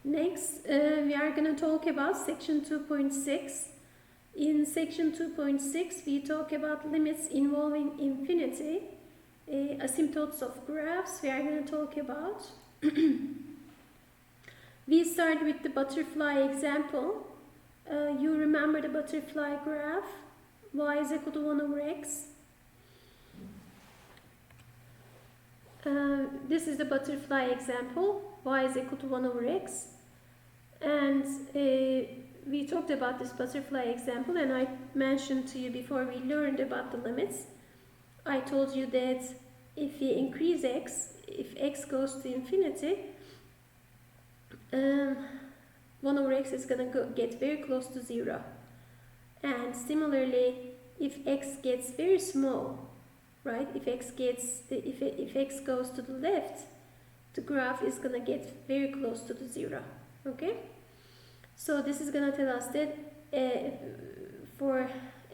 Next, we are going to talk about section 2.6. In section 2.6, we talk about limits involving infinity, asymptotes of graphs. We are going to talk about. We start with the butterfly example. You remember the butterfly graph, y is equal to 1 over x. This is the butterfly example, y is equal to 1 over x. And we talked about this butterfly example, and I mentioned to you before we learned about the limits. I told you that if we increase x, if x goes to infinity, 1 over x is going to get very close to 0. And similarly, if x gets very small, right? If x goes to the left, the graph is going to get very close to the 0. Okay? So this is going to tell us that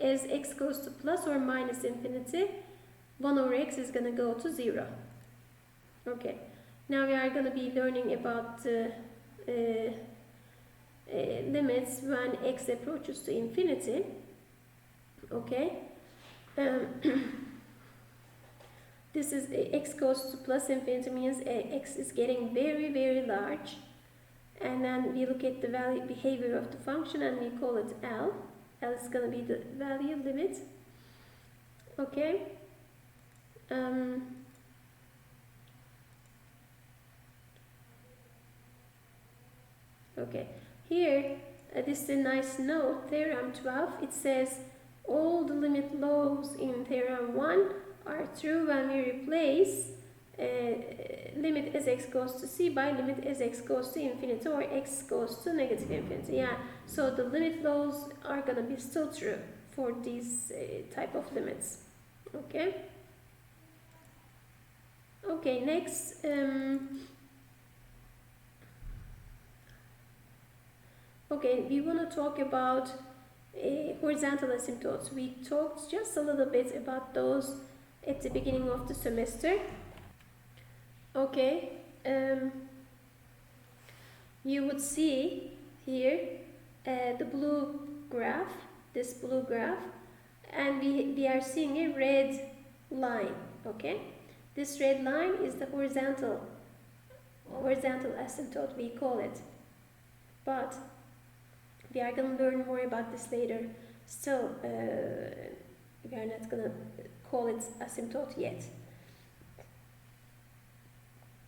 as x goes to plus or minus infinity, 1 over x is going to go to 0. Okay. Now we are going to be learning about limits when x approaches to infinity. Okay. This is x goes to plus infinity means x is getting very, very large. And then we look at the value behavior of the function and we call it L. L is going to be the value limit. Okay. Okay. Here, this is a nice note, theorem 12. It says all the limit laws in theorem 1 are true when we replace limit as x goes to c by limit as x goes to infinity or x goes to negative infinity. Yeah, so the limit laws are going to be still true for these type of limits. Okay. Okay, next. Okay, we want to talk about horizontal asymptotes. We talked just a little bit about those at the beginning of the semester. Okay, you would see here the blue graph, this blue graph, and we are seeing a red line. Okay, this red line is the horizontal asymptote, we call it. But we are going to learn more about this later. Still, we are not going to call it asymptote yet.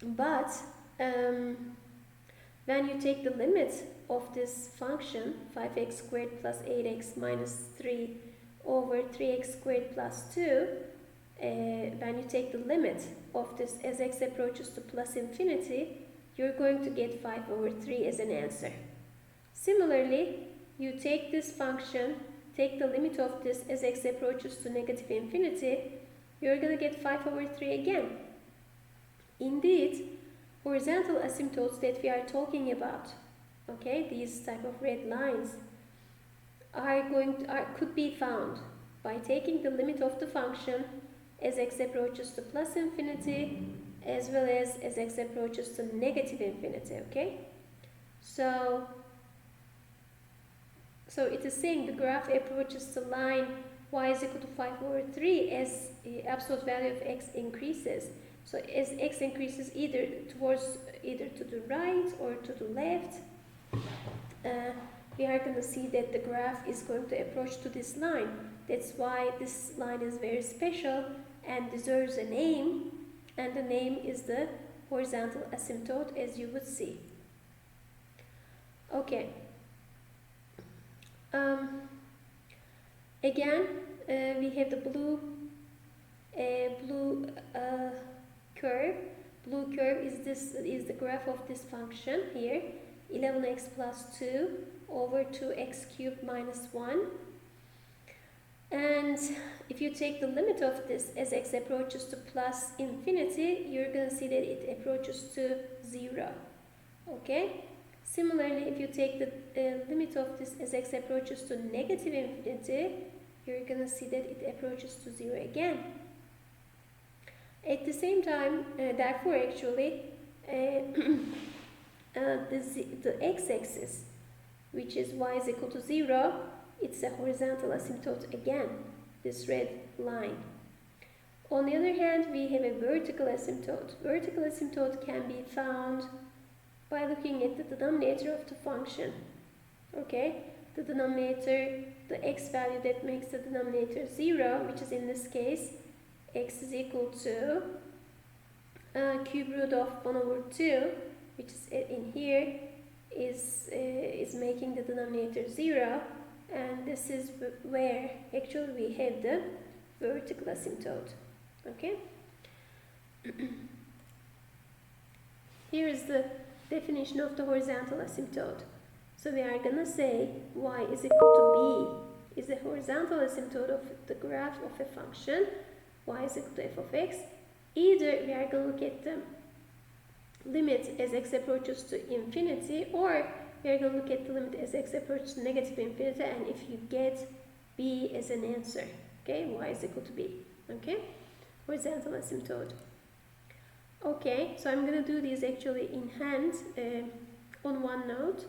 But when you take the limit of this function, 5x squared plus 8x minus 3 over 3x squared plus 2, when you take the limit of this as x approaches to plus infinity, you're going to get 5 over 3 as an answer. Similarly, you take this function, take the limit of this as x approaches to negative infinity, you're going to get 5 over 3 again. Indeed, horizontal asymptotes that we are talking about, okay, these type of red lines, could be found by taking the limit of the function as x approaches to plus infinity as well as x approaches to negative infinity. Okay, so it is saying the graph approaches the line y is equal to 5 over 3 as the absolute value of x increases. So as x increases either to the right or to the left, we are going to see that the graph is going to approach to this line. That's why this line is very special and deserves a name, and the name is the horizontal asymptote, as you would see. Okay. Again, we have the blue curve. Blue curve is the graph of this function here, 11x plus 2 over 2x cubed minus 1. And if you take the limit of this as x approaches to plus infinity, you're going to see that it approaches to 0. Okay? Similarly, if you take the limit of this as x approaches to negative infinity, you're going to see that it approaches to 0 again. At the same time, therefore, actually, the x-axis, which is y is equal to 0, it's a horizontal asymptote again, this red line. On the other hand, we have a vertical asymptote. Vertical asymptote can be found by looking at the denominator of the function. Okay, the denominator, the x value that makes the denominator 0, which is in this case x is equal to cube root of 1 over 2, which is in here, is making the denominator 0, and this is where actually we have the vertical asymptote. Okay. Here is the definition of the horizontal asymptote. So we are gonna say y is equal to b is the horizontal asymptote of the graph of a function. Y is equal to f of x. Either we are gonna look at the limit as x approaches to infinity, or we are going to look at the limit as x approaches to negative infinity, and if you get b as an answer, okay, y is equal to b, okay, horizontal asymptote. Okay, so I'm going to do these actually in hand on OneNote.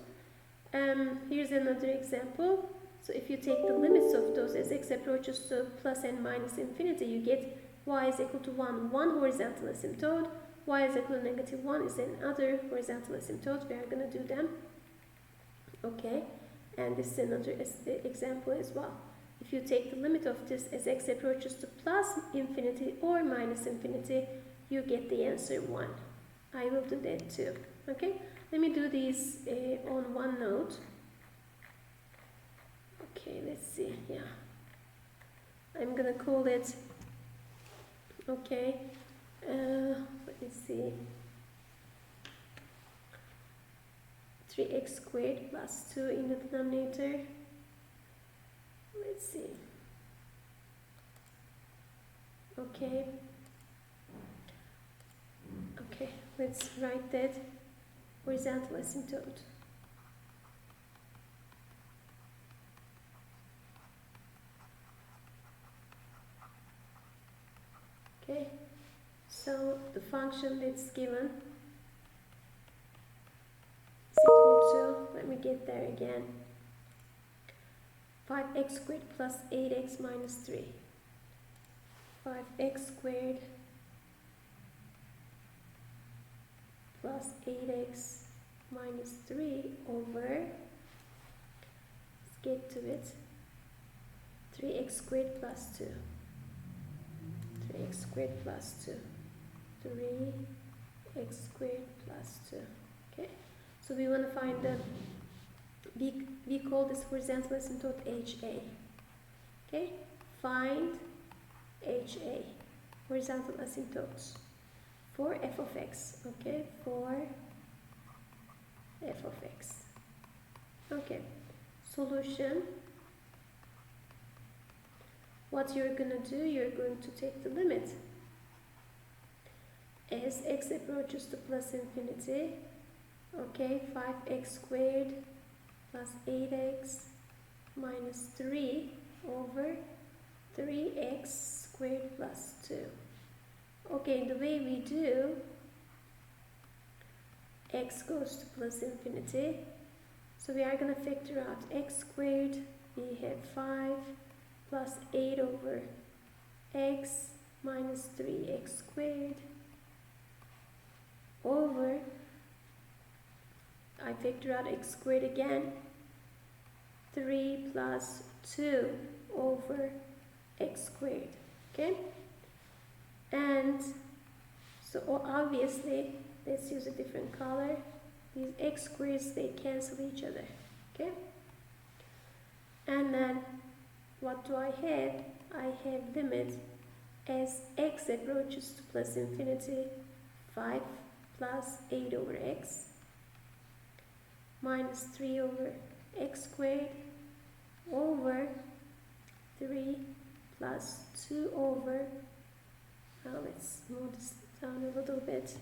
Here's another example. So if you take the limits of those as x approaches to plus and minus infinity, you get y is equal to 1 horizontal asymptote, y is equal to negative 1 is another horizontal asymptote. We are going to do them. Okay, and this is another example as well. If you take the limit of this as x approaches to plus infinity or minus infinity, you get the answer 1. I will do that too. Okay, let me do these on OneNote. Okay, let's see. Yeah, I'm gonna call it. Okay, let me see. 3x squared plus 2 in the denominator. Let's see. Okay. Okay, let's write that horizontal asymptote. Okay, so the function that's given is equal to, let me get there again, 5x squared plus 8x minus 3. 5x squared plus 8x minus 3 over, let's get to it, 3x squared plus 2. 3x squared plus 2. 3x squared plus 2. Okay, so we want to find the, we call this horizontal asymptote HA. Okay, find HA, horizontal asymptotes for f of x. Okay, for f of x. Okay, solution. What you're going to do, you're going to take the limit as x approaches to plus infinity. Okay, 5x squared plus 8x minus 3 over 3x squared plus 2. Okay, the way we do, x goes to plus infinity, so we are going to factor out x squared. We have 5 plus 8 over x minus 3x squared over, I factor out x squared again, 3 plus 2 over x squared. Okay, and so obviously let's use a different color. These x squares, they cancel each other. Okay, and then what do I have? I have limit as x approaches to plus infinity, 5 plus 8 over x minus 3 over x squared over 3 plus 2 over, now let's move this down a little bit,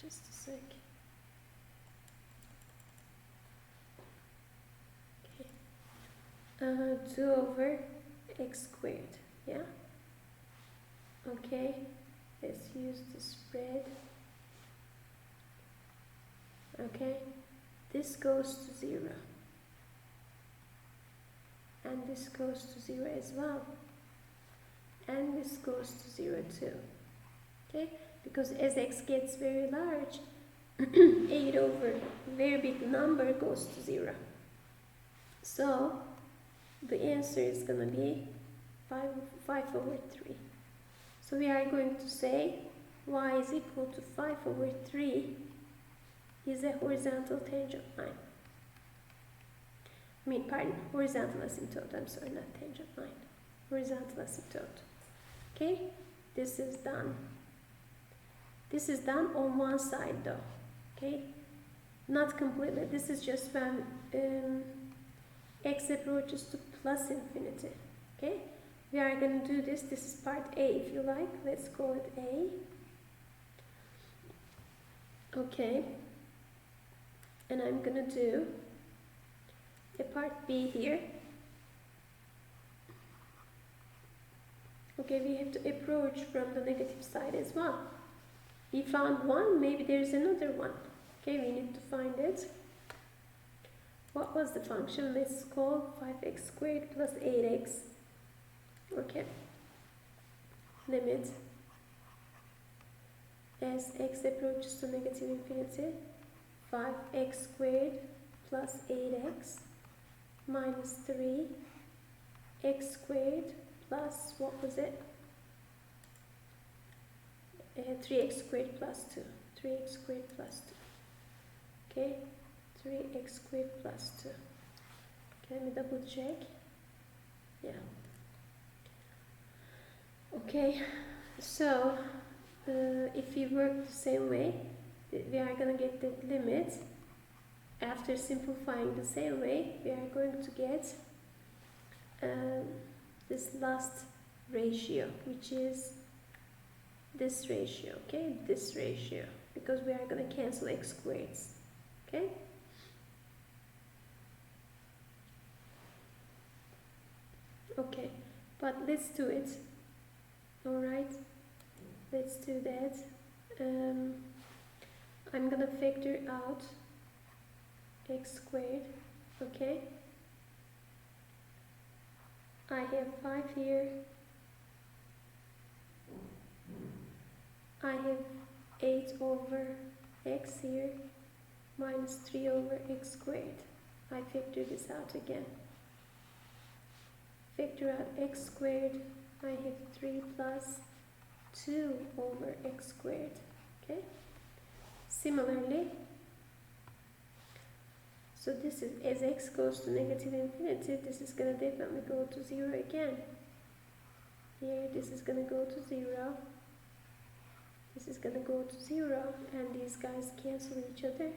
just a sec. Okay, 2 over x squared, yeah? Okay, let's use the spread. okay? This goes to 0. And this goes to 0 as well. And this goes to 0 too. Okay? Because as x gets very large, 8 over very big number goes to 0. So the answer is going to be 5 over 3. So we are going to say y is equal to 5 over 3 is a horizontal tangent line. Horizontal asymptote. I'm sorry, not tangent line. Horizontal asymptote. Okay, this is done. This is done on one side though. Okay, not completely. This is just when x approaches to plus infinity. Okay, we are going to do this. This is part A, if you like. Let's call it A. Okay, and I'm going to do a part B here. Okay, we have to approach from the negative side as well. We found one, maybe there's another one. Okay, we need to find it. What was the function? Let's call 5x squared plus 8x. Okay. Limit as x approaches to negative infinity, 5x squared plus 8x minus 3x squared plus, what was it? 3x squared plus 2. 3x squared plus 2. Okay, 3x squared plus 2. Okay, let me double check. Yeah. Okay, so if we work the same way, we are going to get the limit. After simplifying the same way, we are going to get this last ratio, which is this ratio, okay, this ratio, because we are going to cancel x squareds, okay? Okay, but let's do it. Alright, let's do that. I'm going to factor out x squared, okay? I have 5 here. I have 8 over x here minus 3 over x squared. I factor this out again. Factor out x squared. I have 3 plus 2 over x squared. Okay? Similarly, so this is, as x goes to negative infinity, this is going to definitely go to 0 again. Here, this is going to go to 0. This is going to go to 0, and these guys cancel each other.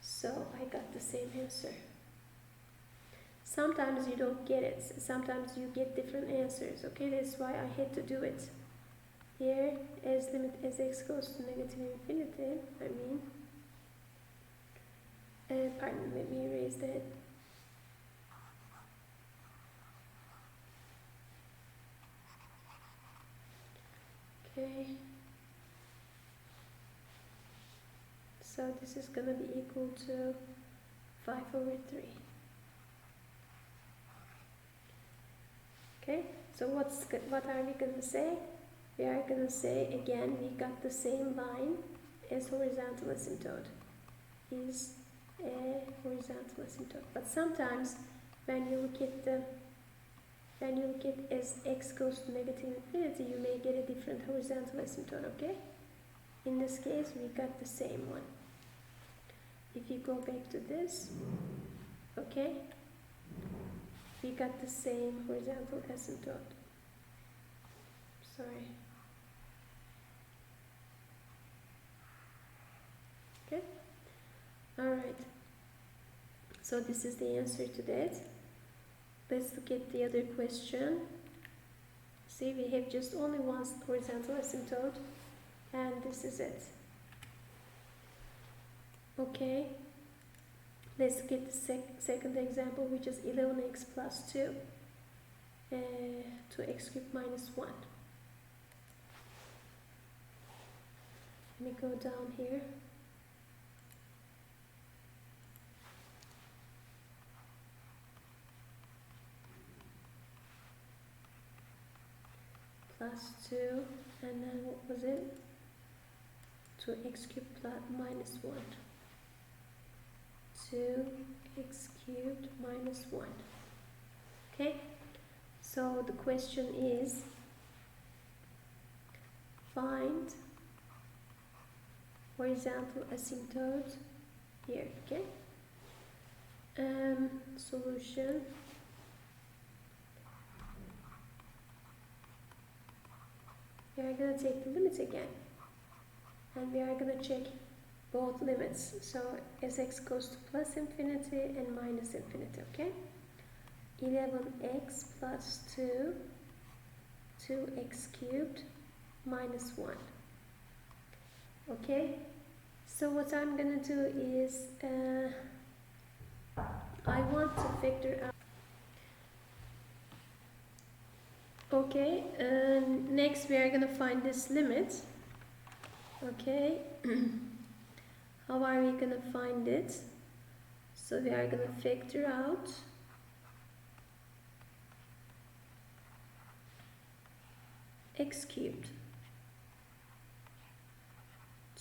So I got the same answer. Sometimes you don't get it. Sometimes you get different answers. Okay, that's why I had to do it. Here, as limit as x goes to negative infinity, pardon, let me erase that. Okay. So this is going to be equal to 5 over 3. Okay, so what are we going to say? We are going to say, again, we got the same line as horizontal asymptote. Is a horizontal asymptote. But sometimes when you look at as x goes to negative infinity, you may get a different horizontal asymptote, okay? In this case, we got the same one. If you go back to this, okay, we got the same horizontal asymptote. Sorry. Okay? Alright. So this is the answer to that. Let's look at the other question. See, we have just only one horizontal asymptote, and this is it. Okay, let's get the second example, which is 11x plus 2 to x cubed minus 1. Let me go down here. plus 2, and then what was it? 2x cubed plus minus 1. 2x cubed minus 1. Okay, so the question is find horizontal asymptote here. Okay, solution. We are going to take the limits again, and we are going to check both limits. So as x goes to plus infinity and minus infinity. Okay, 11x plus 2, 2x cubed minus 1. Okay, so what I'm going to do is I want to factor out. Okay, next we are going to find this limit. Okay, how are we going to find it? So we are going to factor out x cubed.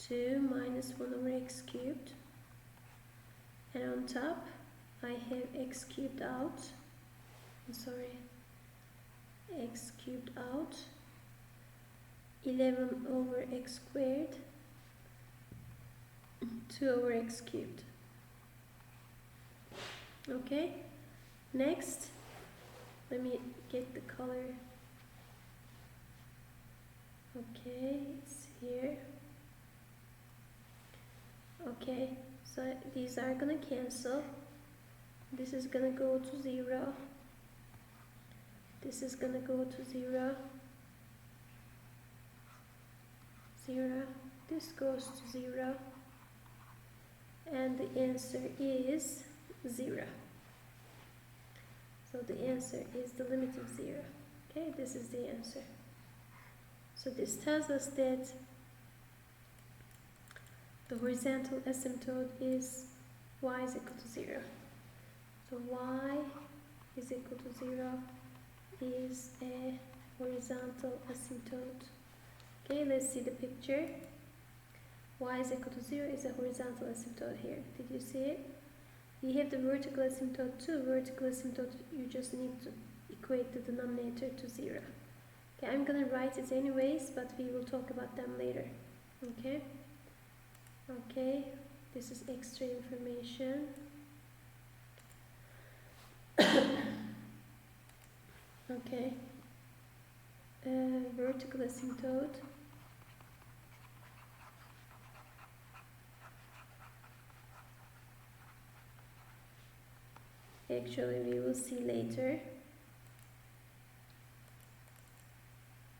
2 minus 1 over x cubed. And on top I have x cubed out. I'm sorry. X cubed out. 11 over x squared. 2 over x cubed. Okay, next let me get the color. Okay, it's here. Okay, so these are gonna cancel. This is gonna go to 0. This is gonna go to 0. 0. This goes to 0. And the answer is 0. So the answer is the limit of 0. Okay, this is the answer. So this tells us that the horizontal asymptote is y is equal to 0. So y is equal to 0 is a horizontal asymptote. Okay, let's see the picture. Y is equal to 0 is a horizontal asymptote here. Did you see it? You have the vertical asymptote too. Vertical asymptote, you just need to equate the denominator to 0. Okay, I'm gonna write it anyways, but we will talk about them later. Okay? Okay, this is extra information. Okay, vertical asymptote. Actually, we will see later.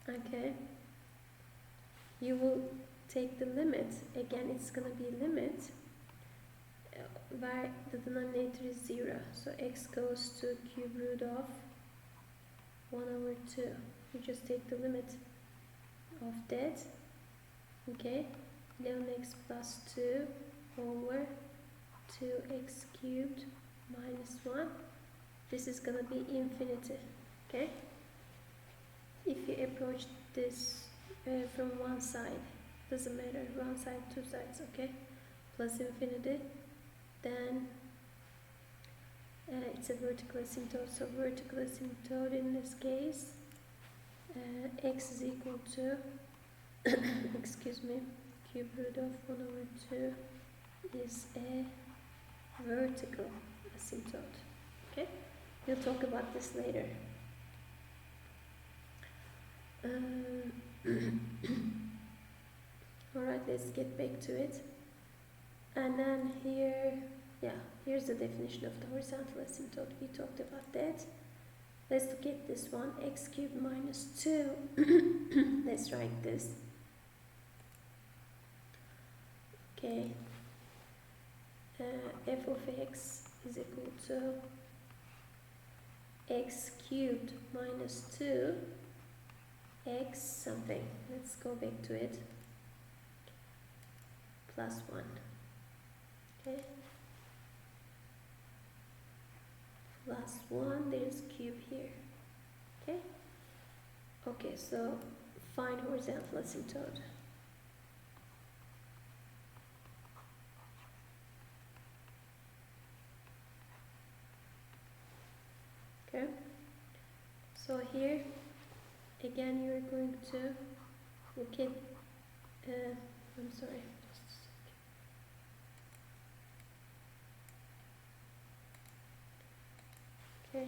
Okay, you will take the limit. Again, it's going to be limit where the denominator is 0. So x goes to cube root of 1 over 2. You just take the limit of that. Okay, 11x plus 2 over 2x cubed minus 1. This is going to be infinity. Okay, if you approach this from one side, doesn't matter, one side, two sides, okay, plus infinity, then it's a vertical asymptote. So vertical asymptote in this case, x is equal to excuse me, cube root of 1 over 2 is a vertical asymptote. Okay, we'll talk about this later. Alright, let's get back to it. And then here, yeah, here's the definition of the horizontal asymptote. We talked about that. Let's look at this one, x cubed minus 2. Let's write this. Okay, f of x is equal to x cubed minus 2 x something. Let's go back to it. Plus 1. Okay. Plus 1, there's cube here. Okay. Okay, so find horizontal asymptote. Okay, so here again you're going to look at I'm sorry, just a second. Okay,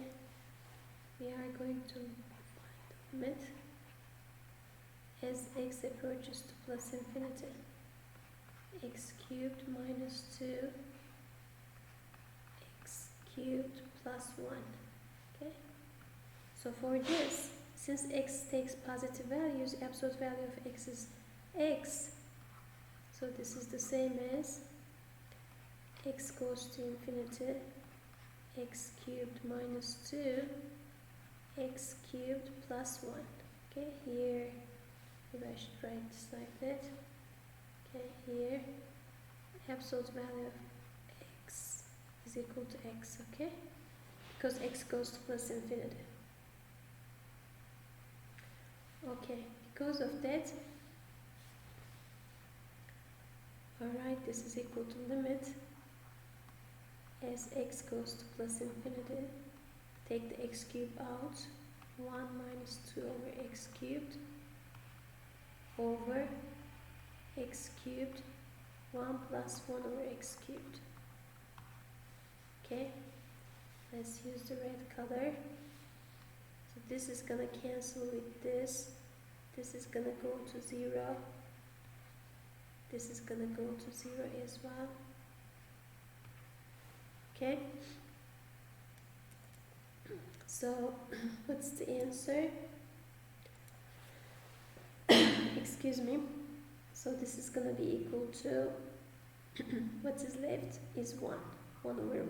we are going to find the limit as x approaches to plus infinity, x cubed minus 2 x cubed plus 1. Okay, so for this, since x takes positive values, absolute value of x is x, so this is the same as x goes to infinity, x cubed minus 2 x cubed plus 1. Okay, here maybe I should write this like that. Okay, here absolute value of x is equal to x, okay, because x goes to plus infinity. Okay, because of that, alright, this is equal to limit as x goes to plus infinity, take the x cubed out, 1 minus 2 over x cubed over x cubed 1 plus 1 over x cubed. Okay, let's use the red color. So this is gonna cancel with this. This is gonna go to 0. This is gonna go to 0 as well. Okay, so what's the answer? Excuse me. So this is gonna be equal to what is left is 1 over 1,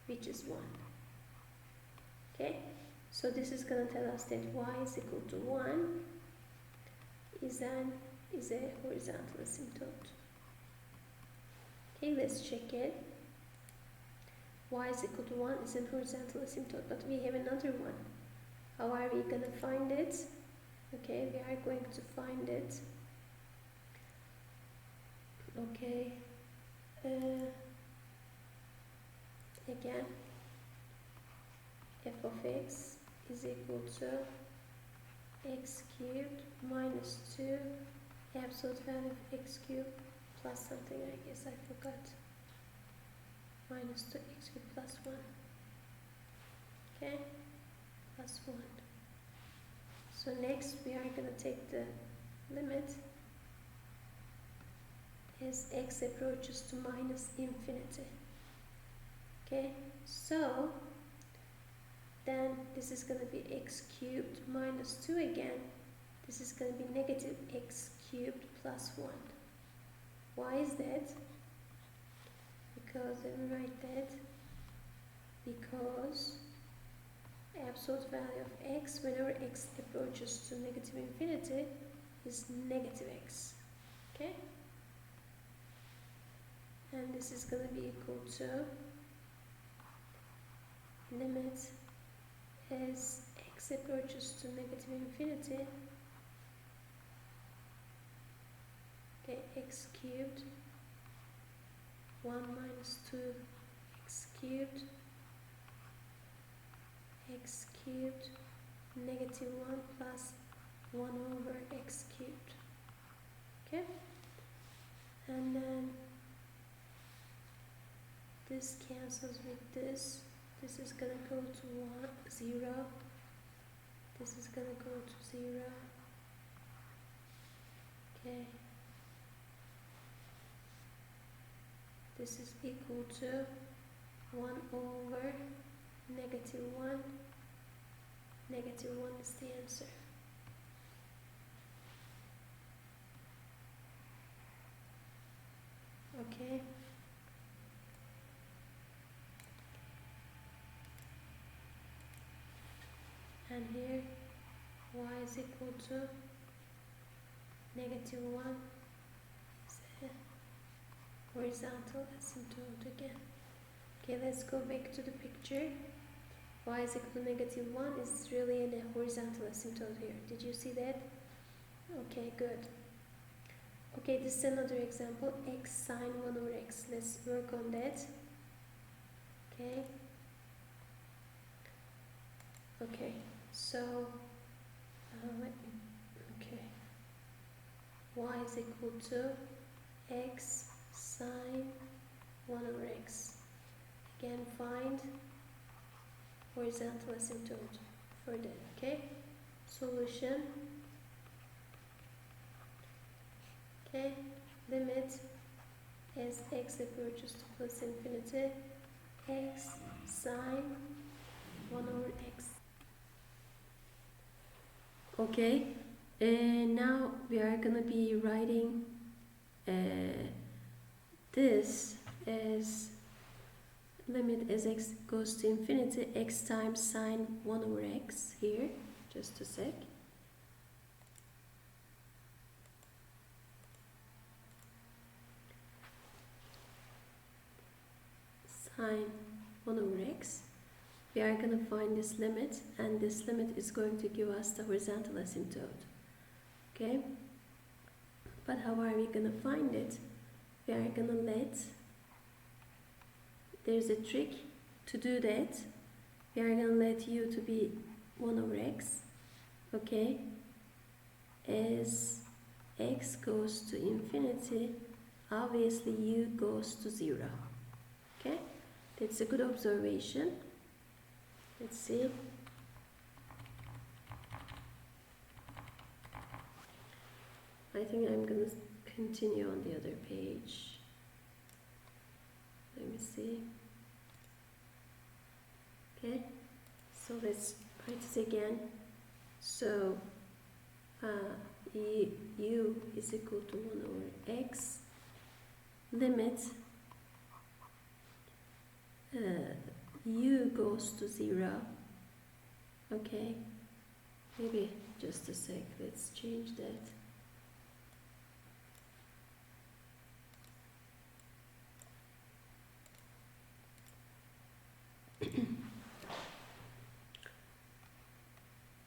which is 1. Okay, so this is gonna tell us that y is equal to 1 is a horizontal asymptote. Okay, let's check it. Y is equal to 1 is a horizontal asymptote, but we have another one. How are we gonna find it? Okay, we are going to find it. Okay, again, f of x is equal to x cubed minus 2 absolute value of x cubed plus something, I guess I forgot, minus 2 x cubed plus 1. Okay, plus 1. So next we are going to take the limit as x approaches to minus infinity. Okay, so then this is going to be x cubed minus 2 again. This is going to be negative x cubed plus 1. Why is that? Because, let me write that, because absolute value of x whenever x approaches to negative infinity is negative x. Okay? And this is going to be equal to limit as x approaches to negative infinity. Okay, x cubed 1 minus 2 x cubed x cubed negative 1 plus 1 over x cubed. Okay, and then this cancels with this. This is gonna go to 0. This is gonna go to 0. Okay, this is equal to 1 over negative 1. Negative 1 is the answer. Okay. And here y is equal to negative 1 is a horizontal asymptote again. Okay, let's go back to the picture. y is equal to negative 1 is really in a horizontal asymptote here. Did you see that? Okay, good. Okay, this is another example, x sine 1 over x. Let's work on that. Okay. Okay, so okay, y is equal to x sine 1 over x. Again, find horizontal asymptote for that. Okay, solution. Okay, limit as x approaches to plus infinity, x sine 1 over x. Okay, now we are gonna be writing this as limit as x goes to infinity, x times sine 1 over x here. Just a sec. Sine 1 over x. We are going to find this limit, and this limit is going to give us the horizontal asymptote. Okay? But how are we going to find it? We are going to there's a trick to do that. We are going to let u to be 1 over x. Okay? As x goes to infinity, obviously u goes to 0. Okay? That's a good observation. Let's see. I think I'm going to continue on the other page. Let me see. Okay, so let's write it again. So u is equal to 1 over x. Limit u goes to 0. Okay, maybe just a sec, let's change that.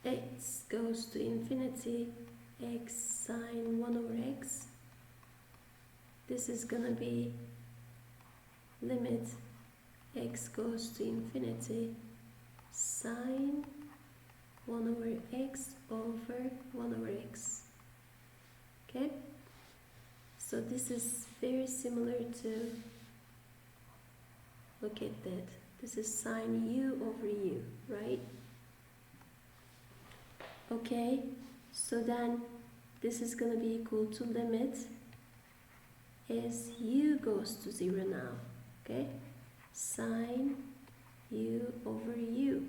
X goes to infinity, x sine 1 over x. This is gonna be limit x goes to infinity, sine 1 over x over 1 over x. Okay, so this is very similar to, look at that, this is sine u over u, right? Okay, so then this is going to be equal to limit as u goes to 0 now. Okay, sine u over u,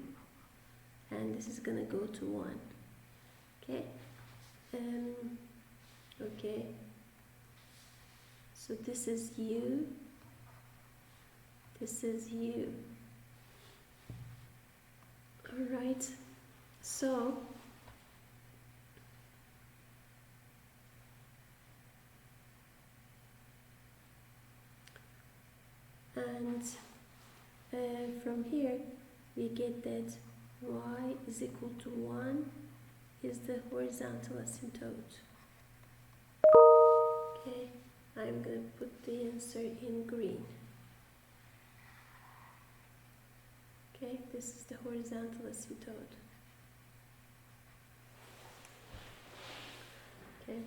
and this is going to go to 1. Okay, okay, so this is u, this is u. All right, so and from here we get that y is equal to 1 is the horizontal asymptote. Okay, I'm going to put the answer in green. Okay, this is the horizontal asymptote. Okay,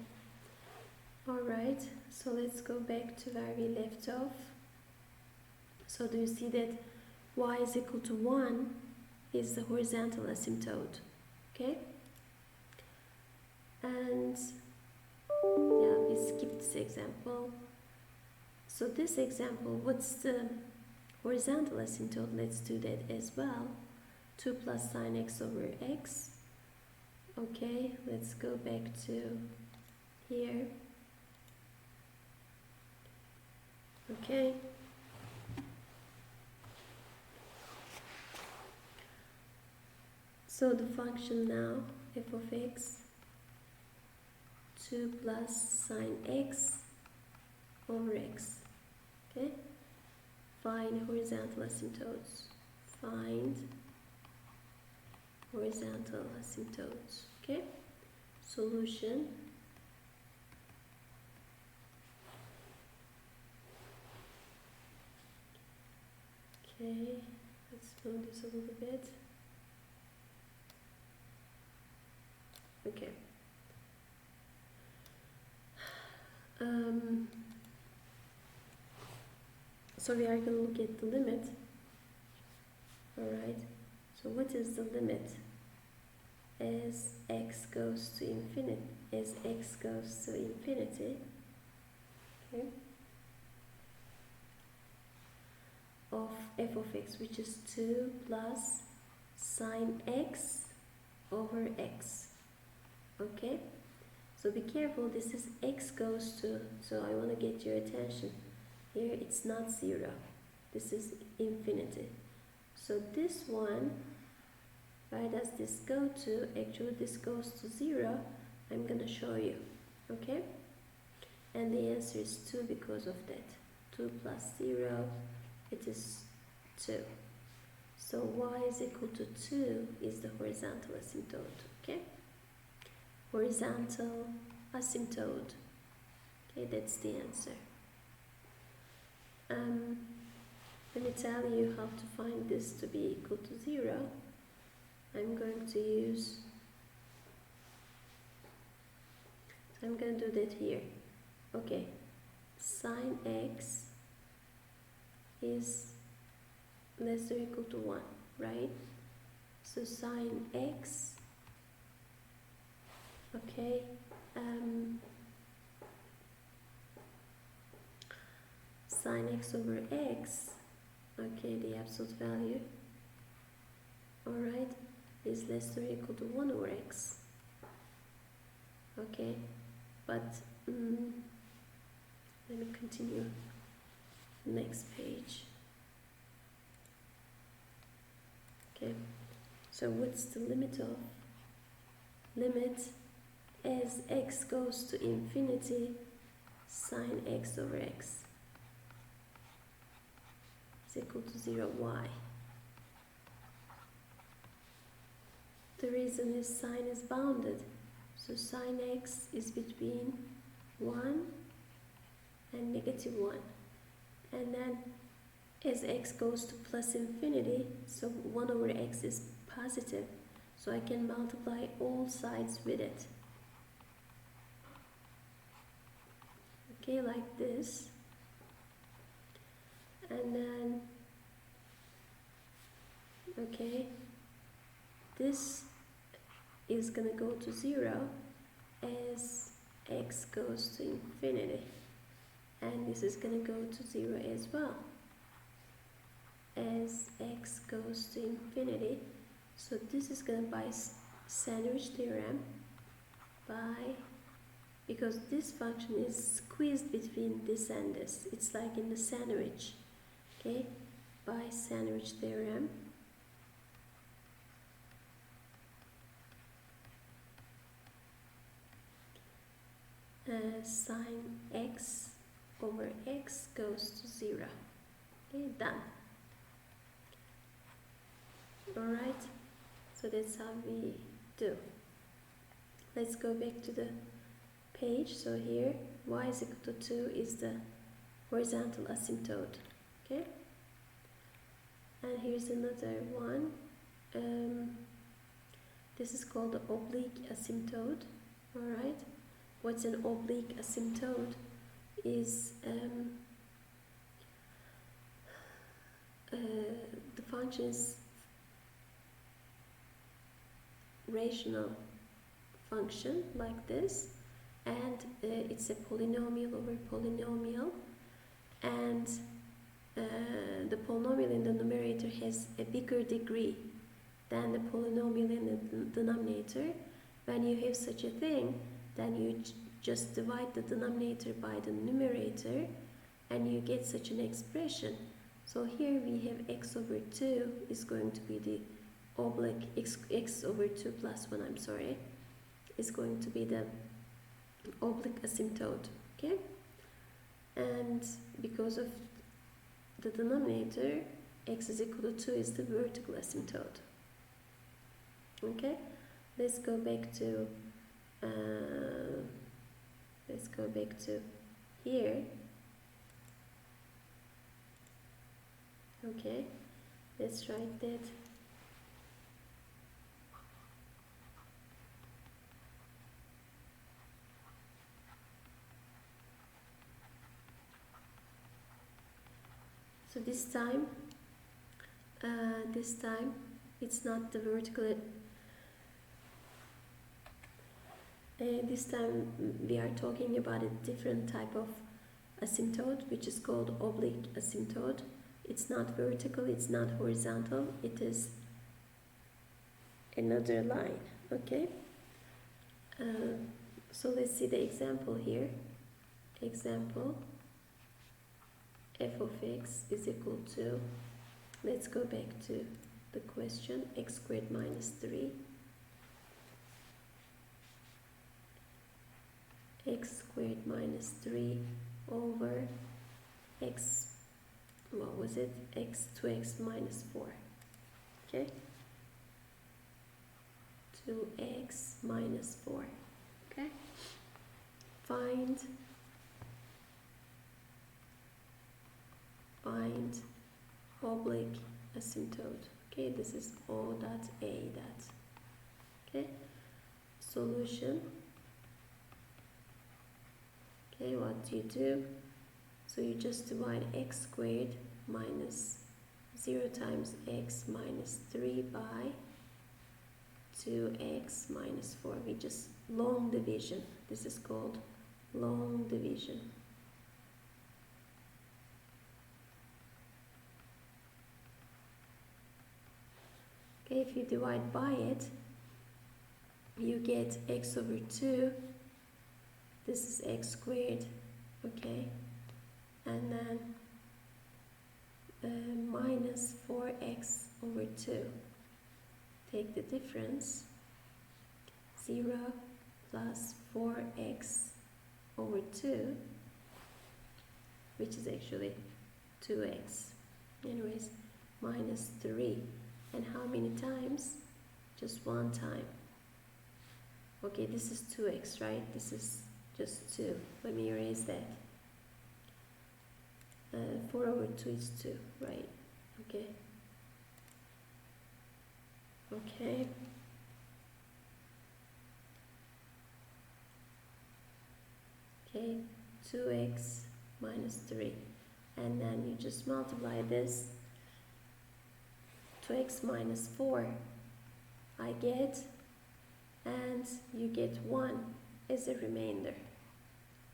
alright, so let's go back to where we left off. So do you see that y is equal to 1 is the horizontal asymptote? Okay, and yeah, we skipped this example. So this example, what's the horizontal asymptote? Let's do that as well. 2 plus sine x over x. Okay, let's go back to here. Okay, so the function now, f of x, 2 plus sine x over x. Okay, find horizontal asymptotes. Find horizontal asymptotes. Okay, solution. Okay, let's move this a little bit. Okay. So we are going to look at the limit. Alright, so what is the limit as x goes to infinity? As x goes to infinity, okay, of f of x, which is 2 plus sine x over x. Okay, so be careful, this is x goes to, so I want to get your attention. Here it's not 0, this is infinity. So this one, where does this go to? Actually this goes to 0. I'm going to show you. Okay, and the answer is 2 because of that. 2 plus 0, it is 2. So y is equal to 2 is the horizontal asymptote. Okay, horizontal asymptote. Okay, that's the answer. Let me tell you how to find this to be equal to 0. I'm going to use, so I'm going to do that here. Okay, sine x is less or equal to 1, right? So sine x, okay, sine x over x, okay, the absolute value, alright, is less or equal to 1 over x. Okay, but let me continue. Next page. Okay, so what's the limit of? Limit as x goes to infinity, sine x over x is equal to 0, y. The reason is sine is bounded, so sine x is between 1 and negative 1, and then as x goes to plus infinity, so 1 over x is positive, so I can multiply all sides with it. Okay, like this, and then, okay, this is gonna go to 0 as x goes to infinity, and this is gonna go to 0 as well as x goes to infinity. So this is gonna by sandwich theorem, because this function is squeezed between this and this, it's like in the sandwich. Okay, by sandwich theorem, sine x over x goes to 0. Okay, done. Alright, so that's how we do. Let's go back to the page. So here y is equal to 2 is the horizontal asymptote. Okay, and here's another one. This is called the oblique asymptote. Alright, what's an oblique asymptote is the function is rational function like this, and it's a polynomial over polynomial, and the polynomial in the numerator has a bigger degree than the polynomial in the denominator. When you have such a thing, then you just divide the denominator by the numerator and you get such an expression. So here we have x over 2 is going to be the oblique, x over 2 plus 1, I'm sorry, is going to be the oblique asymptote. Okay, and because of the denominator, x is equal to 2 is the vertical asymptote. Okay, let's go back to here. Okay, let's write that. So this time it's not the vertical. This time we are talking about a different type of asymptote, which is called oblique asymptote. It's not vertical, it's not horizontal, it is another line. Okay, so let's see the example here. Example, f of x is equal to, let's go back to the question, x squared minus 3, x squared minus 3 over x, what was it, x 2x minus 4. Okay, 2x minus 4. Okay, find oblique asymptote. Okay, this is O dot A dot. Okay, solution. Okay, what do you do? So you just divide x squared minus 0 times x minus 3 by 2x minus 4. We just long division. This is called long division. Okay, if you divide by it, you get x over 2. This is x squared. Okay, and then minus 4x over 2. Take the difference. 0 plus 4x over 2, which is actually 2x. Anyways, minus 3. And how many times? Just one time. Okay, this is 2x, right? This is just 2. Let me erase that. 4 over 2 is 2, right? Okay. Okay. Okay, 2x minus 3. And then you just multiply this. 2x minus 4 I get, and you get 1 as a remainder.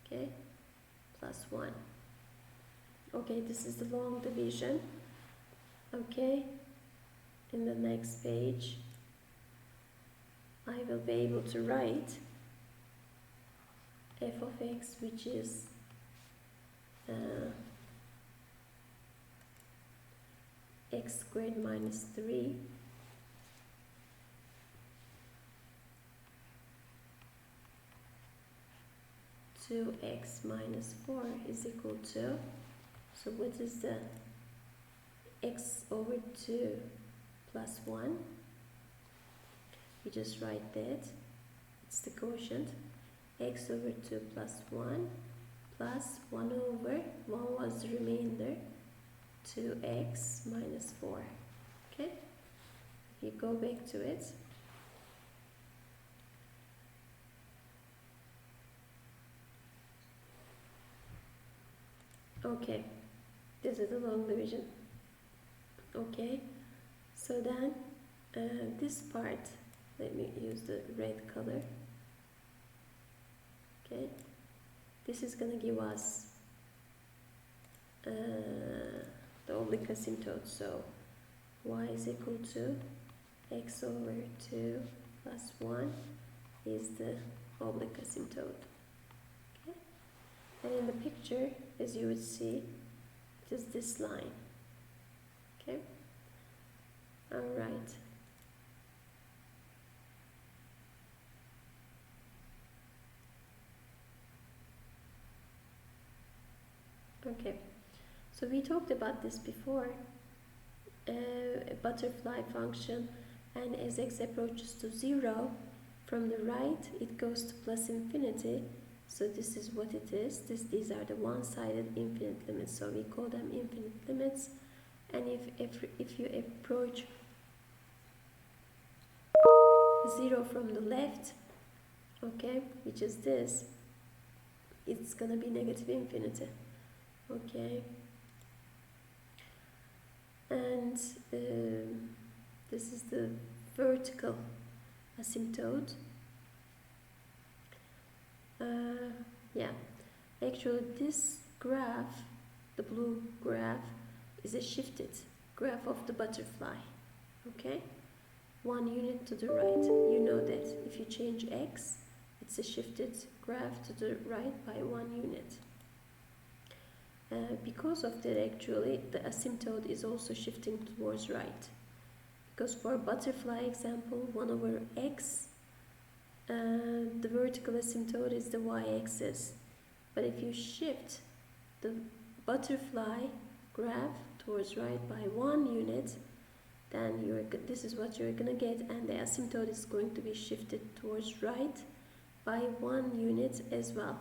Okay, plus 1. Okay, this is the long division. Okay, in the next page I will be able to write f of x, which is x squared minus 3 2x minus 4 is equal to, so what is the x over 2 plus 1? We just write that, it's the quotient, x over 2 plus 1 plus 1 over, 1 was the remainder, 2x minus 4. Okay, if you go back to it, okay, this is the long division. Okay, so then this part, let me use the red color. Okay, this is going to give us the oblique asymptote. So y is equal to x over 2 plus 1 is the oblique asymptote. Okay, and in the picture, as you would see, it is this line. Okay, all right. Okay, so we talked about this before, a butterfly function and as x approaches to 0, from the right it goes to plus infinity. So this is what it is. These are the one-sided infinite limits, so we call them infinite limits. And if you approach 0 from the left, okay, which is this, it's gonna be negative infinity, okay. And this is the vertical asymptote. Yeah, actually this graph, the blue graph, is a shifted graph of the butterfly, okay. 1 unit to the right. You know that if you change x, it's a shifted graph to the right by 1 unit. Because of that, actually, the asymptote is also shifting towards right. Because for butterfly example, 1 over x, the vertical asymptote is the y-axis. But if you shift the butterfly graph towards right by 1 unit, then this is what you're going to get, and the asymptote is going to be shifted towards right by 1 unit as well.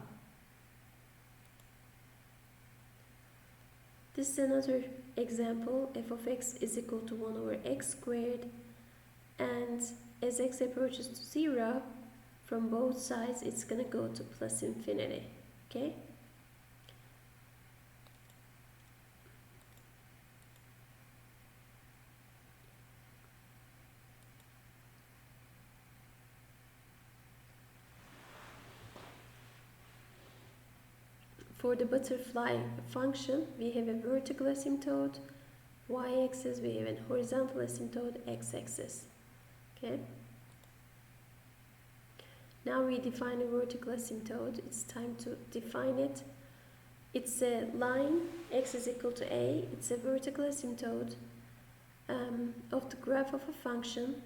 This is another example. F of x is equal to 1 over x squared, and as x approaches to 0, from both sides it's going to go to plus infinity, okay? For the butterfly function, we have a vertical asymptote, y-axis, we have a horizontal asymptote, x-axis, okay? Now we define a vertical asymptote. It's time to define it. It's a line, x is equal to a. It's a vertical asymptote of the graph of a function,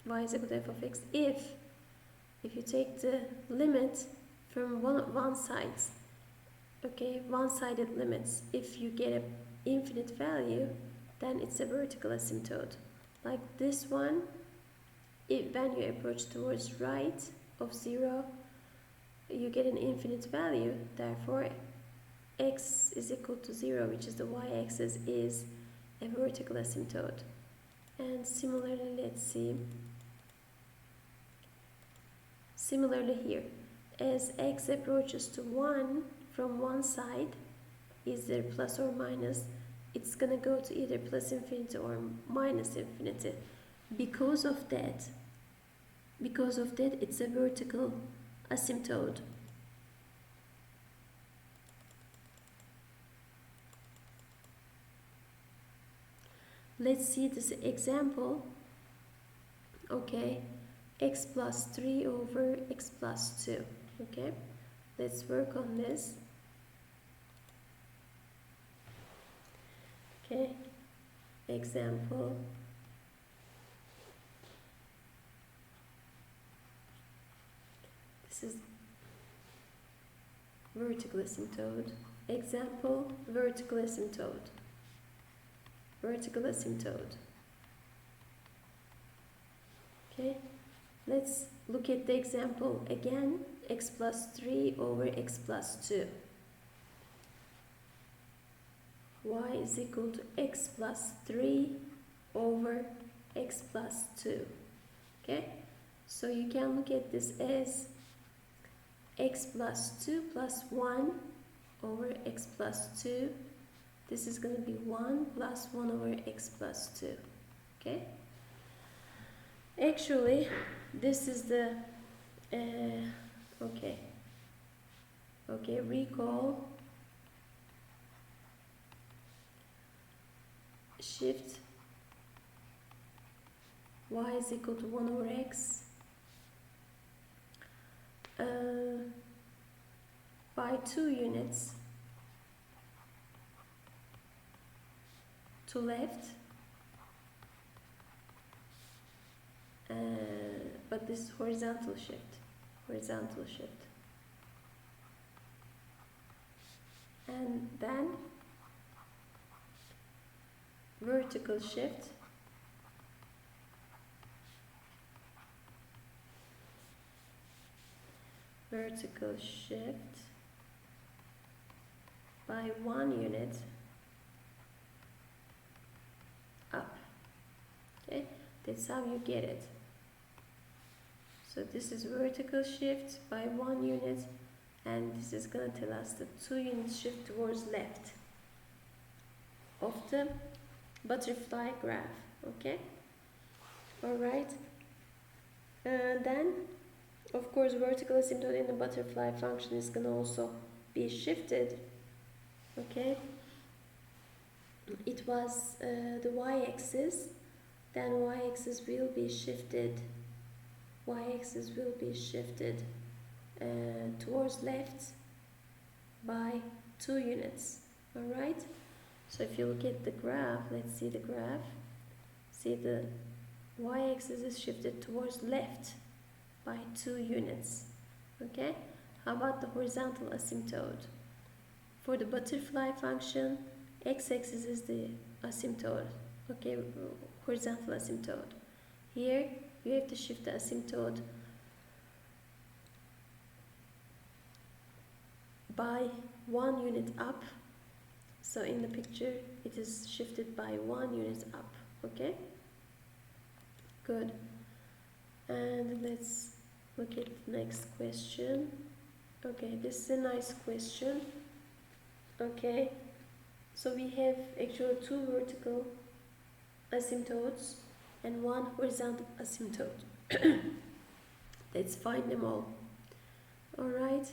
y is equal to f of x, if you take the limit from one side, okay, one-sided limits. If you get an infinite value, then it's a vertical asymptote. Like this one, when you approach towards right of 0, you get an infinite value. Therefore, x is equal to 0, which is the y-axis, is a vertical asymptote. And similarly, let's see. Similarly here, as x approaches to 1 from one side, is there plus or minus, it's gonna go to either plus infinity or minus infinity. Because of that, it's a vertical asymptote. Let's see this example. Okay, x plus 3 over x plus 2. Okay, let's work on this. Okay, example. This is vertical asymptote. Example, vertical asymptote. Vertical asymptote. Okay, let's look at the example again. X plus 3 over x plus 2. Y is equal to x plus 3 over x plus 2. Okay, so you can look at this as x plus 2 plus 1 over x plus 2. This is going to be 1 plus 1 over x plus 2. Okay, actually this is the recall, shift y is equal to 1 over x by 2 units to left, but this is horizontal shift, and then vertical shift vertical shift by 1 unit up. Okay, that's how you get it. So this is vertical shift by 1 unit, and this is going to tell us the 2 unit shift towards left of the butterfly graph. Okay, all right. Then of course vertical asymptote in the butterfly function is going to also be shifted. Okay, it was the y-axis, then y-axis will be shifted, y-axis will be shifted towards left by 2 units. All right, so if you look at the graph, let's see the graph. See, the y-axis is shifted towards left by 2 units. Okay, how about the horizontal asymptote? For the butterfly function, x-axis is the asymptote. Okay, horizontal asymptote. Here you have to shift the asymptote by 1 unit up. So in the picture it is shifted by 1 unit up. Okay, good. And let's look at the next question. Okay, this is a nice question. Okay, so we have actually 2 vertical asymptotes and 1 horizontal asymptote. Let's find them all. All right.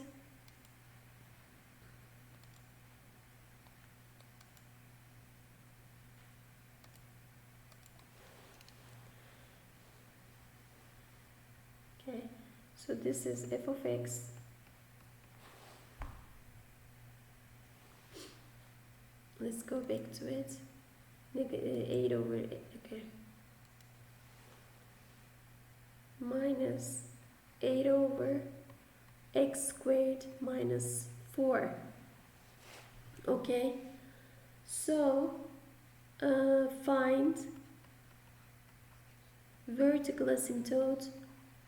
Okay, so this is f of x let's go back to it. 8 over 8, okay, minus 8 over x squared minus 4. Okay, so find vertical asymptote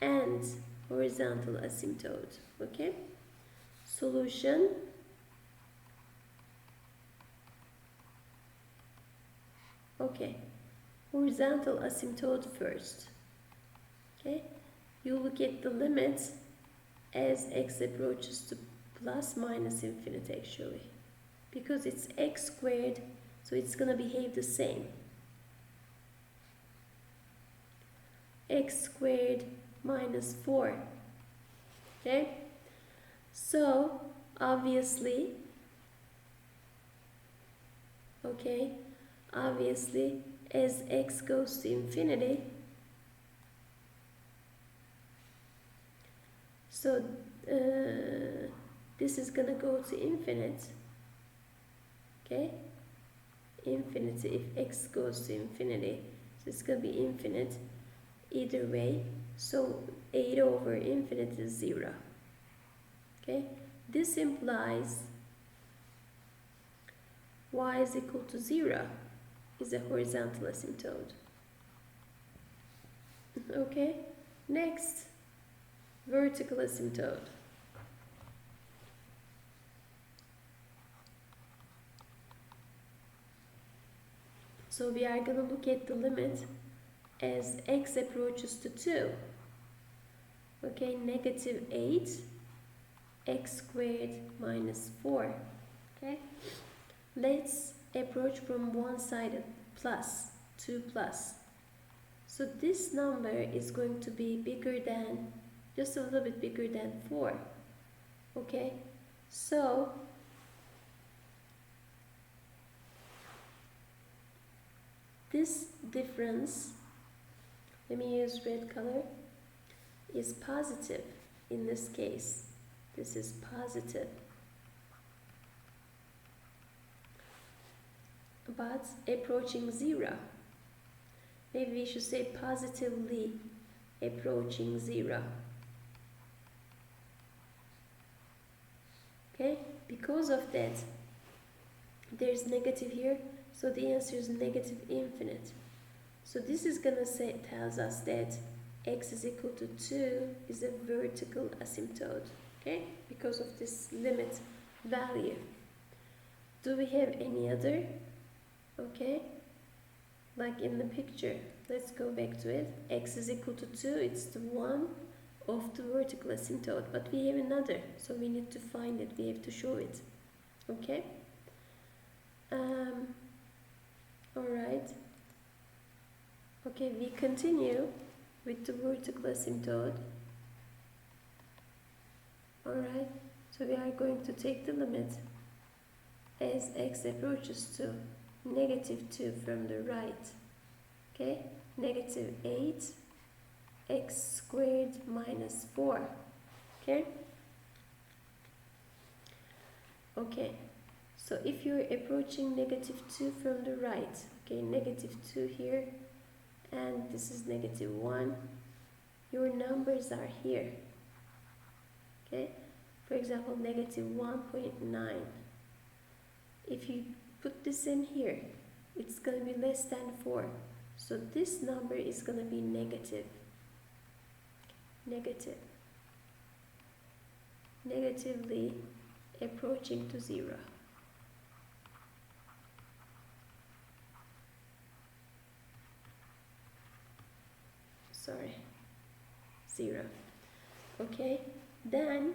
and horizontal asymptote. Okay, solution. Okay, horizontal asymptote first. Okay, you look at the limits as x approaches to plus minus infinity actually, because it's x squared, so it's gonna behave the same. X squared minus 4. Okay, so obviously, okay, obviously as x goes to infinity, so this is gonna go to infinite. Okay, infinity, if x goes to infinity, so it's gonna be infinite either way, so 8 over infinite is 0. Okay, this implies y is equal to 0 is a horizontal asymptote. Okay, next, vertical asymptote. So we are going to look at the limit as x approaches to 2. Okay, negative 8 x squared minus 4. Okay, let's approach from one side, plus 2 plus. So this number is going to be bigger than, just a little bit bigger than 4. Okay, so this difference, let me use red color, is positive in this case. This is positive. But approaching 0. Maybe we should say positively approaching 0. Okay, because of that, there's negative here, so the answer is negative infinite. So this is gonna say, tells us that x is equal to 2 is a vertical asymptote. Okay. okay, because of this limit value. Do we have any other? Okay, like in the picture, let's go back to it. X is equal to 2, it's the one of the vertical asymptote, but we have another, so we need to find it, we have to show it. Okay, alright, okay, we continue with the vertical asymptote. Alright, so we are going to take the limit as x approaches to -2 from the right. Okay, -8 x squared minus 4. Okay, okay, so if you're approaching -2 from the right, okay, -2 here, and this is -1, your numbers are here. Okay, for example, -1.9. If you put this in here, it's going to be less than 4. So this number is going to be negative. Negatively approaching to 0. Sorry, 0. Okay, then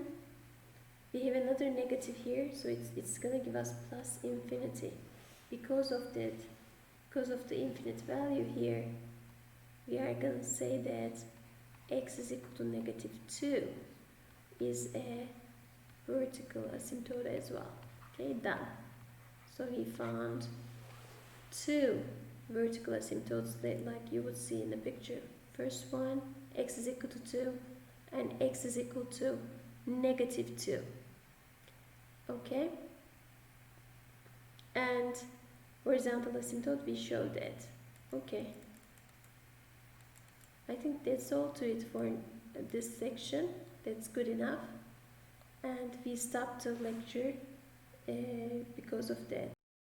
we have another negative here, so it's going to give us plus infinity. Because of the infinite value here, we are going to say that x is equal to -2 is a vertical asymptote as well. Okay, done. So we found 2 vertical asymptotes that, like you would see in the picture. First one, x is equal to 2, and x is equal to -2. Okay, and horizontal asymptote, we showed that. Okay, I think that's all to it for this section. That's good enough, and we stopped the lecture because of that.